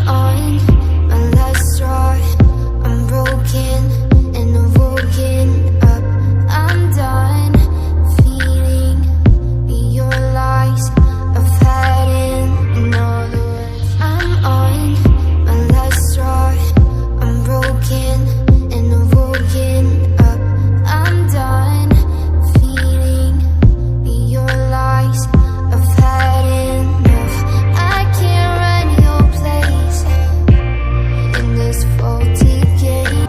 on my last straw. I'm broken and I'm woken up. I'm done feeding your lies. I've had it in all the words. I'm on my last straw. I'm broken and I'm woken up. I'm done feeding your lies. I've had enough. I can't run your place in this faulty game.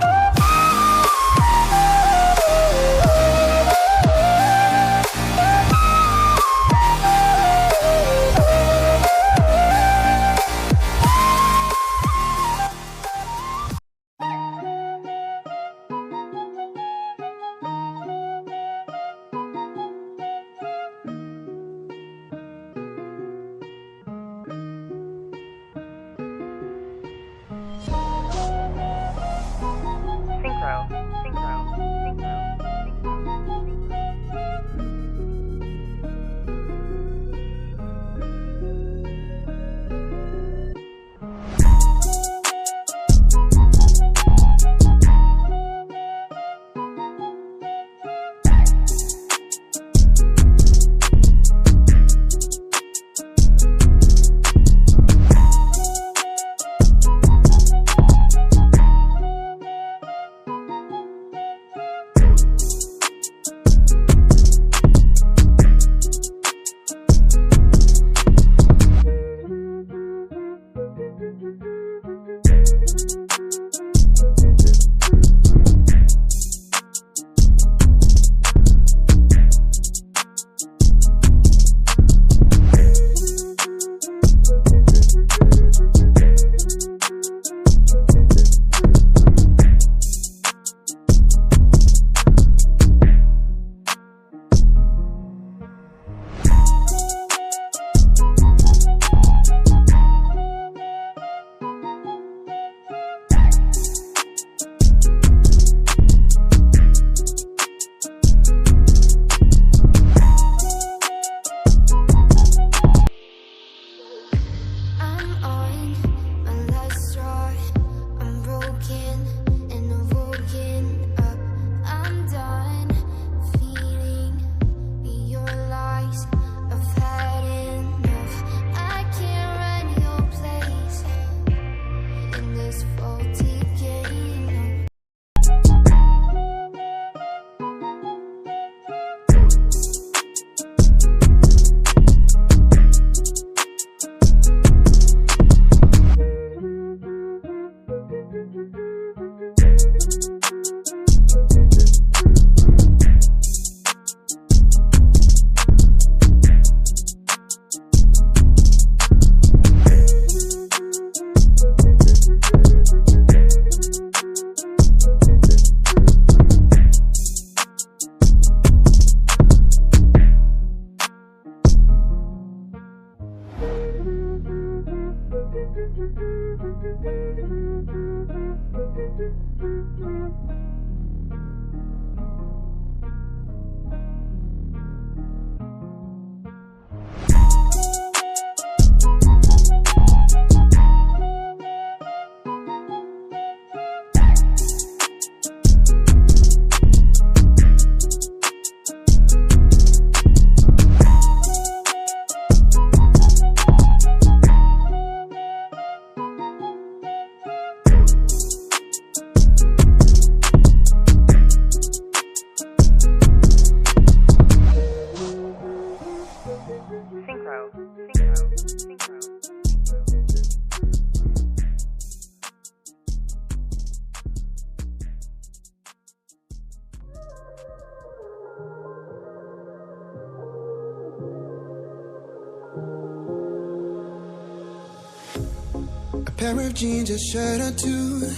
Pair of jeans, a shirt or two.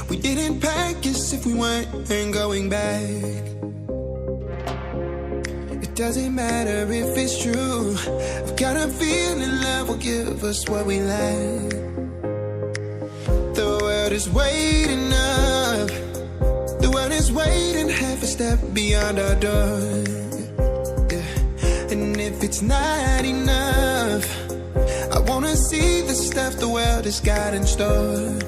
We didn't pack as if we weren't going back. It doesn't matter if it's true. I've got a feeling love will give us what we lack. The world is waiting up. The world is waiting half a step beyond our door. Yeah. And if it's not enough, I wanna see the stuff the world has got in store.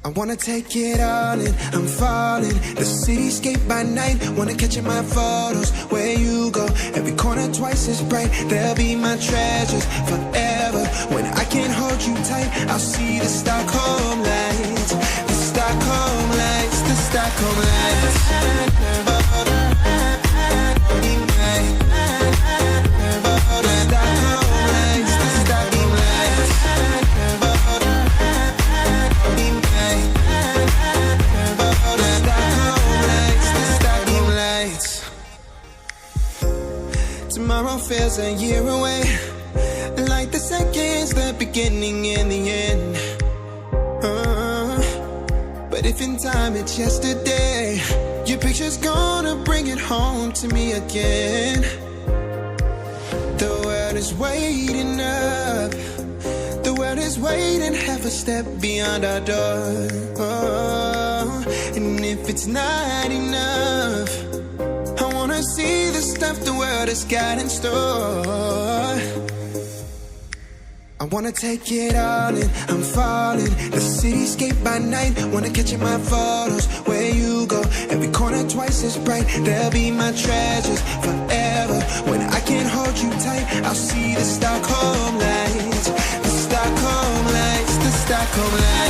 I wanna take it all in, I'm falling. The cityscape by night, wanna catch in my photos. Where you go, every corner twice as bright. They'll be my treasures forever. When I can't hold you tight, I'll see the Stockholm lights. The Stockholm lights, the Stockholm lights. Tomorrow feels a year away, like the seconds, the beginning and the end. But if in time it's yesterday, your picture's gonna bring it home to me again. The world is waiting up, the world is waiting half a step beyond our door. And if it's not enough, I wanna see the stuff the world has got in store. I wanna take it all in, I'm falling. The cityscape by night, wanna catch in my photos. Where you go, every corner twice as bright. They'll be my treasures forever. When I can't hold you tight, I'll see the Stockholm lights. The Stockholm lights, the Stockholm lights.